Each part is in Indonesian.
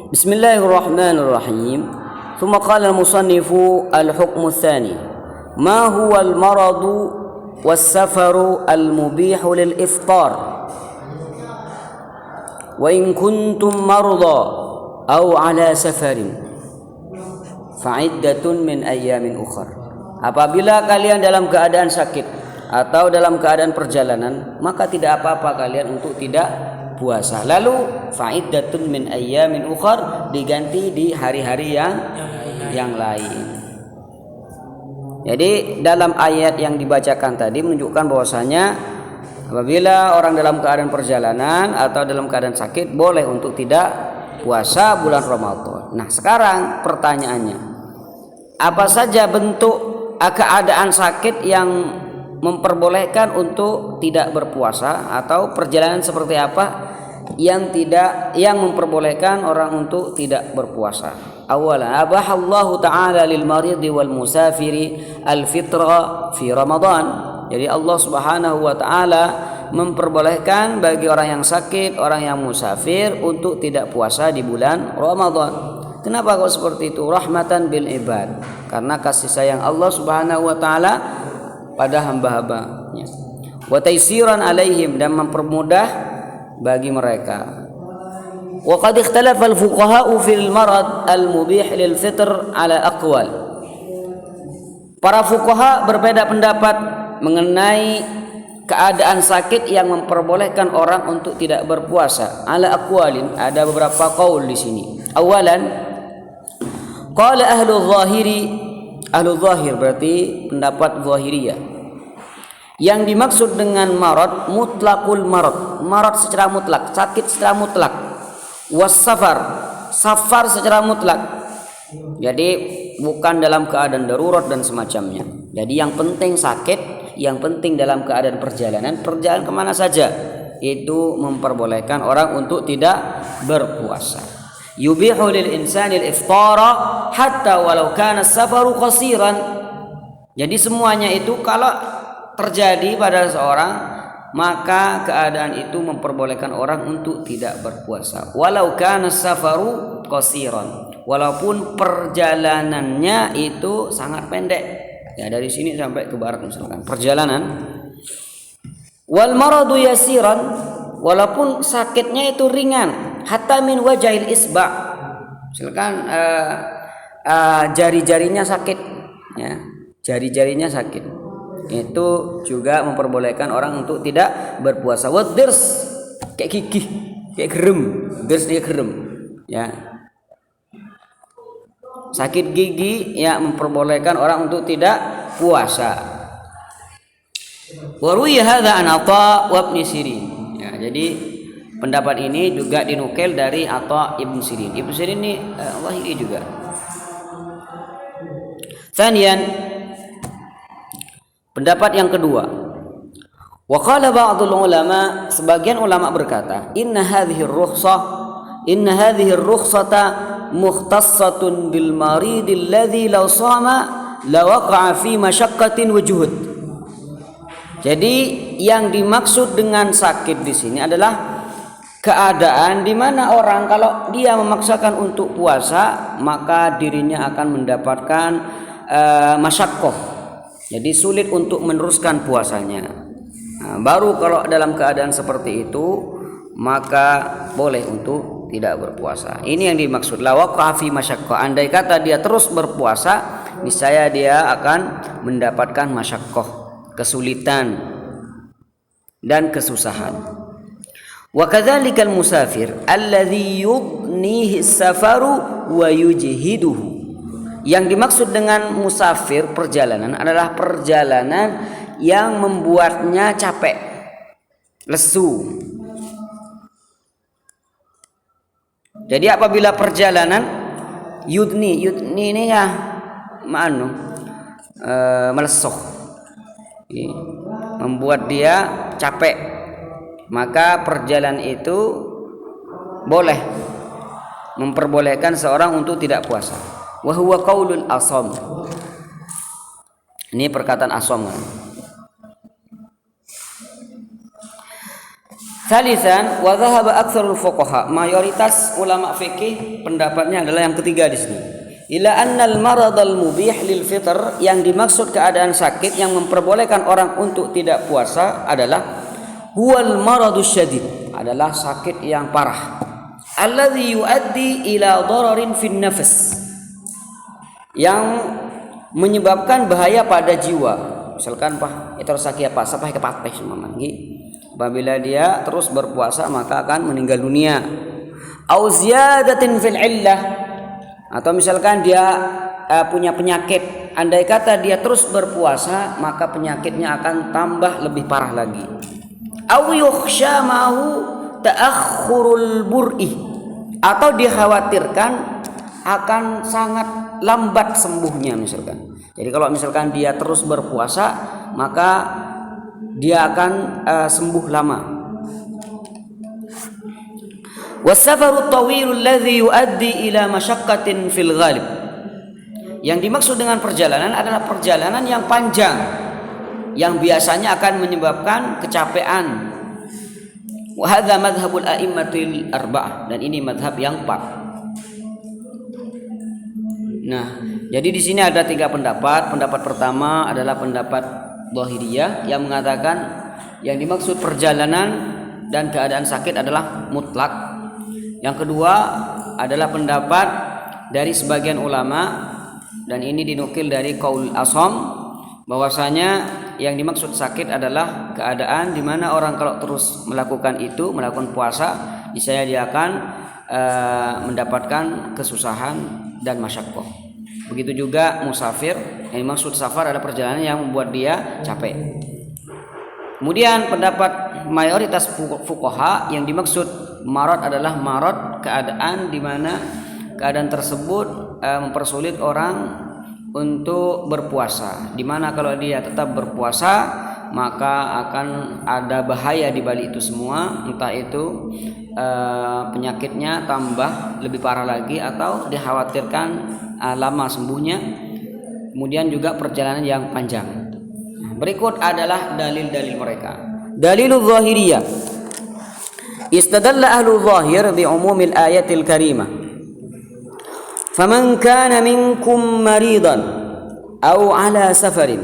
Bismillahirrahmanirrahim. ثم قال المصنف الحكم الثاني ما هو المرض والسفر المبيح للإفطار وإن كنتم مرضى أو على سفر فعدة من أيام أخر. Apabila kalian dalam keadaan sakit atau dalam keadaan perjalanan, maka tidak apa-apa kalian untuk tidak puasa. Lalu fa'iddatun min ayyamin ukhar, diganti di hari-hari yang lain. Jadi dalam ayat yang dibacakan tadi menunjukkan bahwasanya apabila orang dalam keadaan perjalanan atau dalam keadaan sakit boleh untuk tidak puasa bulan Ramadan. Nah, sekarang pertanyaannya, apa saja bentuk keadaan sakit yang memperbolehkan untuk tidak berpuasa, atau perjalanan seperti apa yang memperbolehkan orang untuk tidak berpuasa? Awalan, abahallahu ta'ala lil maridi wal musafiri al fitra fi Ramadan. Jadi Allah Subhanahu wa taala memperbolehkan bagi orang yang sakit, orang yang musafir untuk tidak puasa di bulan Ramadan. Kenapa kok seperti itu? Rahmatan bil ibad, karena kasih sayang Allah Subhanahu wa taala pada hamba-hambanya. Wa taisiran alaihim, dan mempermudah bagi mereka. Wa qad ikhtalafa al-fuqaha'u fil marad al-mubih lil fitr ala aqwal. Para fuqaha berbeda pendapat mengenai keadaan sakit yang memperbolehkan orang untuk tidak berpuasa. Ala aqwalin, ada beberapa qaul di sini. Awalan, qala ahlu zahir berarti pendapat zahiriyah. Yang dimaksud dengan marad mutlaqul marad secara mutlak, sakit secara mutlak. Was safar secara mutlak. Jadi bukan dalam keadaan darurat dan semacamnya. Jadi yang penting sakit, yang penting dalam keadaan perjalanan kemana saja, itu memperbolehkan orang untuk tidak berpuasa. Yubihu lil insani al-iftara hatta walau kana safaru qasiran. Jadi semuanya itu kalau terjadi pada seorang, maka keadaan itu memperbolehkan orang untuk tidak berpuasa. Walau kana safaru qasiran, walaupun perjalanannya itu sangat pendek. Ya, dari sini sampai ke barat misalkan perjalanan. Wal maradu yasiran, walaupun sakitnya itu ringan. Hatta min wajahil isba, misalkan jari-jarinya sakit, ya, jari-jarinya sakit, itu juga memperbolehkan orang untuk tidak berpuasa. Wadirs, kayak gigih, kayak gerem, dirs dia gerem, ya, sakit gigi, ya, memperbolehkan orang untuk tidak puasa. Wa ruwiya hadza an Atha wa Ibnu Sirin. Ya, jadi pendapat ini juga dinukil dari Atha Ibnu Sirin. Ibnu Sirin ini Zahiri juga. Tsaniyan, pendapat yang kedua. Wa qala ba'dul ulama, sebagian ulama berkata, inna hadhihi ar-rukhsata mukhtassatun bil marid alladhi law sama la waqa'a fi masyaqqatin wa juhud. Jadi yang dimaksud dengan sakit di sini adalah keadaan di mana orang kalau dia memaksakan untuk puasa, maka dirinya akan mendapatkan masyaqqah. Jadi sulit untuk meneruskan puasanya. Nah, baru kalau dalam keadaan seperti itu, maka boleh untuk tidak berpuasa. Ini yang dimaksud la waqa'a fi masyaqqah. Andai kata dia terus berpuasa, niscaya dia akan mendapatkan masyaqqah, kesulitan dan kesusahan. Wa kadzalikal musafir alladzi yughnihi as-safaru wa yujhiduhu. Yang dimaksud dengan musafir perjalanan adalah perjalanan yang membuatnya capek, lesu. Jadi apabila perjalanan yudni ini ya melesoh, membuat dia capek, maka perjalanan itu boleh memperbolehkan seorang untuk tidak puasa. Wa huwa qaulul Asham. Ini perkataan Asham. Thalitsan wa dhahaba aktsarul fuqaha, mayoritas ulama fikih pendapatnya adalah yang ketiga di sini. Ila annal maradal mubih lil fitr, yang dimaksud keadaan sakit yang memperbolehkan orang untuk tidak puasa adalah huwal maradus syadid, adalah sakit yang parah. Alladzi yuaddi ila dararin fin nafs, yang menyebabkan bahaya pada jiwa. Misalkan itu sakit apa? Sampai kepatih semua mangi. Apabila dia terus berpuasa maka akan meninggal dunia. Au ziyadatin fil illah, atau misalkan dia punya penyakit, andai kata dia terus berpuasa maka penyakitnya akan tambah lebih parah lagi. Au yukhsha ma'hu ta'akhurul bur'i, atau dikhawatirkan akan sangat lambat sembuhnya misalkan. Jadi kalau misalkan dia terus berpuasa maka dia akan sembuh lama. Wasafarut tawilul ladzi yuaddi ila masyaqqatin fil ghalib, yang dimaksud dengan perjalanan adalah perjalanan yang panjang yang biasanya akan menyebabkan kecapean. Wa hadza madhhabul a'immatil arba'ah, dan ini madhab yang 4. Nah, jadi di sini ada 3 pendapat. Pendapat pertama adalah pendapat Zahiriyah yang mengatakan yang dimaksud perjalanan dan keadaan sakit adalah mutlak. Yang kedua adalah pendapat dari sebagian ulama, dan ini dinukil dari Qaul Asham, bahwasanya yang dimaksud sakit adalah keadaan di mana orang kalau terus melakukan puasa, niscaya dia akan mendapatkan kesusahan dan masyaqqah. Begitu juga musafir, yang dimaksud safar adalah perjalanan yang membuat dia capek. Kemudian pendapat mayoritas fuqaha, yang dimaksud marad adalah marad keadaan di mana keadaan tersebut mempersulit orang untuk berpuasa, di mana kalau dia tetap berpuasa maka akan ada bahaya di balik itu semua, entah itu penyakitnya tambah lebih parah lagi atau dikhawatirkan lama sembuhnya, kemudian juga perjalanan yang panjang. Berikut adalah dalil-dalil mereka. Dalilul Zahiriyah, istadalla ahlu zahir bi umumil ayatil karimah. Faman kana minkum maridan aw ala safarin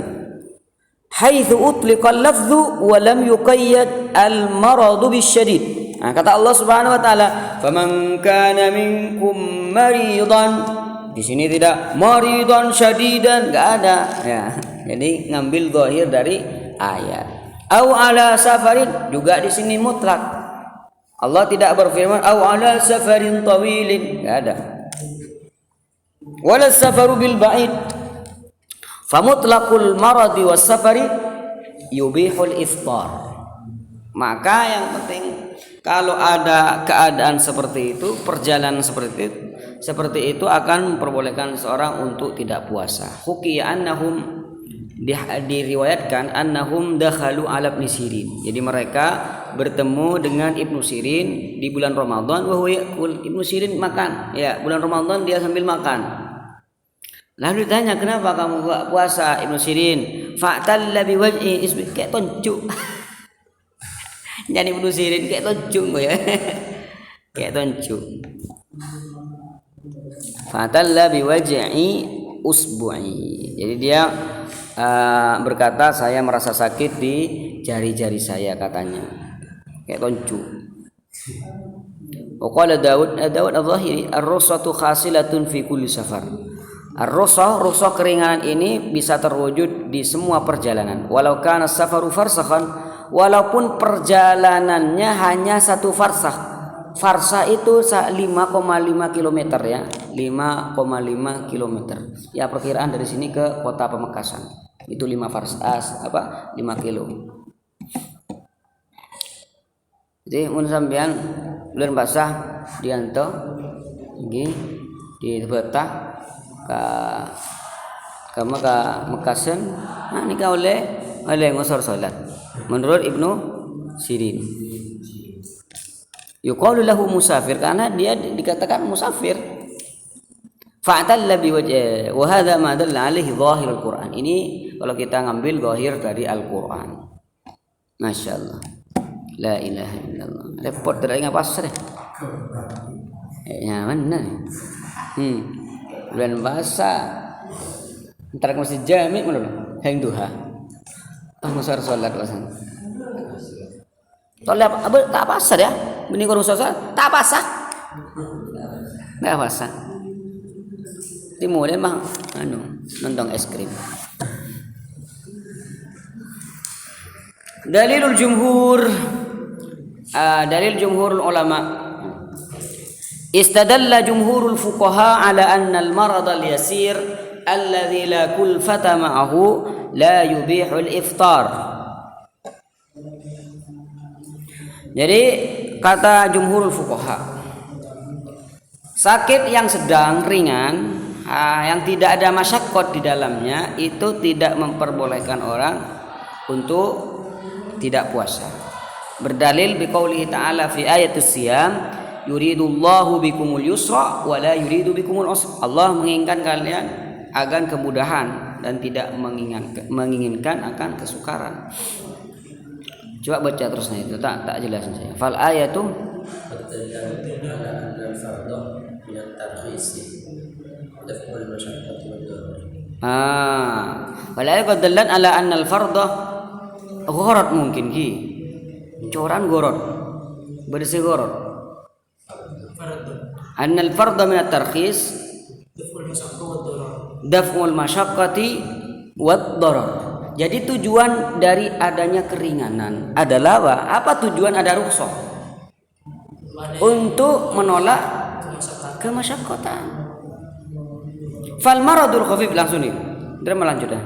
haitsu utliqa al-lafdhu wa lam yuqayyad al-maradu bisyadid. Kata Allah Subhanahu wa taala, faman kana minkum maridan. Di sini tidak maridan syadidan, enggak ada ya. Jadi ngambil zahir dari ayat. Au ala safarin, juga di sini mutlak. Allah tidak berfirman au ala safarin tawilin, enggak ada. Wala safaru bil ba'id. Famutlaqul maradi was safari yubihul iftar. Maka yang penting kalau ada keadaan seperti itu, perjalanan seperti itu akan memperbolehkan seorang untuk tidak puasa. Hukiya annahum, diriwayatkan annahum dakhalu ala Ibnu Sirin. Jadi mereka bertemu dengan Ibnu Sirin di bulan Ramadan. Wa huwa Ibnu Sirin makan. Ya, bulan Ramadan dia sambil makan. Lalu ditanya, kenapa kamu puasa Ibnu Sirin? Fa'talla biwajhi isbi, kayak tonjuk. Jadi Ibnu Sirin kayak tonjuk ya. Kayak tonjuk. Fa'talla biwajhi usbu'i. Jadi dia berkata, saya merasa sakit di jari-jari saya, katanya. Kayak tonjuk. Wa qala Daud al-Zahiri, ar-rusatu khasilatun fi kulli safar. Ar-rusah keringanan ini bisa terwujud di semua perjalanan. Walau kana safaru farsakhan, walaupun perjalanannya hanya 1 farsakh. Farsakh itu 5,5 km ya. 5,5 km. Ya, perkiraan dari sini ke kota Pamekasan. Itu 5 farsakh 5 kilo. Jadi mun sampean bulan basah dianto nggih di betah ke Mekasan, nah nikah oleh ngosor salat menurut Ibnu Sirin. Yuqalu lahu musafir, karena dia dikatakan musafir. Fa'talla biwajhi wa hadha ma dalla alaihi zahirul Quran. Ini kalau kita ngambil zahir dari Al-Qur'an. Masyaallah. La ilaha illallah. Repot dari ngapas deh. Nyaman nih. Bulan puasa. Ntar masih jami mana lo? Hang duha. Musar salat wasan. Tolak apa tak pasar ya? Bini kurang salat tak pasar. Enggak pasar. Timur mah nonton es krim. Dalil jumhurul ulama. Istadalla jumhurul fuqaha ala anna al-marad al-yasir alladhi la kulfata ma'ahu la yubihu al-iftar. Jadi kata jumhurul fuqaha, sakit yang sedang ringan yang tidak ada masyaqqat di dalamnya itu tidak memperbolehkan orang untuk tidak puasa. Berdalil biqaulihi ta'ala fi ayatus siyam, yuridullahu bikumul yusra wa la yuridu bikumul usra. Allah menginginkan kalian akan kemudahan dan tidak menginginkan akan kesukaran. Coba baca terusnya itu tak jelasin saya. Fal ayatu fal ayatu dallan ala anna al-fardha gharat mungkin ki. Coran gorot. Bersih gorot. Anna al-fardha min at-tarkhis daf'ul masyaqqati wad darar. Jadi tujuan dari adanya keringanan adalah apa tujuan ada rukhsah? Untuk menolak kemasyaqqatan. Fal maradul khafif langsung nih. Kita melanjut dah.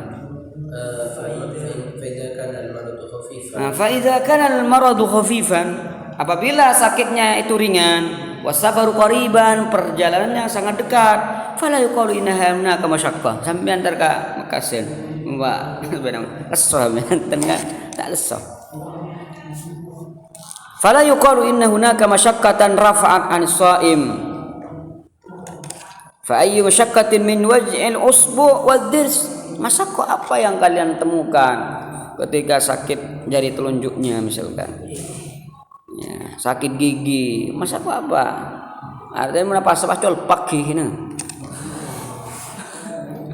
Fa idza kana al maradu khafifan, apabila sakitnya itu ringan, wasafaru qariban, perjalanannya sangat dekat, fala yuqalu innaha hunaka masyaqqah. Sampeyan antar ka Makassar. Mbak benang lesah tengah tak lesah. Fala yuqalu inna hunaka masyaqqatan rafa'at an shaim. Fa ayyu masyaqqatin min waj'il usbu' wad-dirs. Masyaqqah apa yang kalian temukan ketika sakit jari telunjuknya misalkan? Ya, sakit gigi, masyaqqah apa? Artinya menapa pasal pagi ini.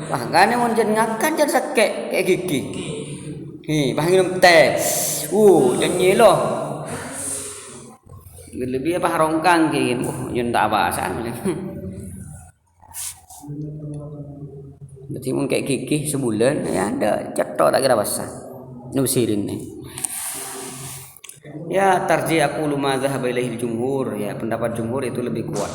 Bahkan mau jadi ngakan jadi sakit kayak gigi. Bah minum teh. Janji loh. Lebih apa harongkang gini. Yang tak apa asal. Berarti mau kayak gigi sebulan ya ada cetok tak kira basah. Nusirin nih. Ya tarjih aku luma dhahaba ilaihi jumhur, ya pendapat jumhur itu lebih kuat.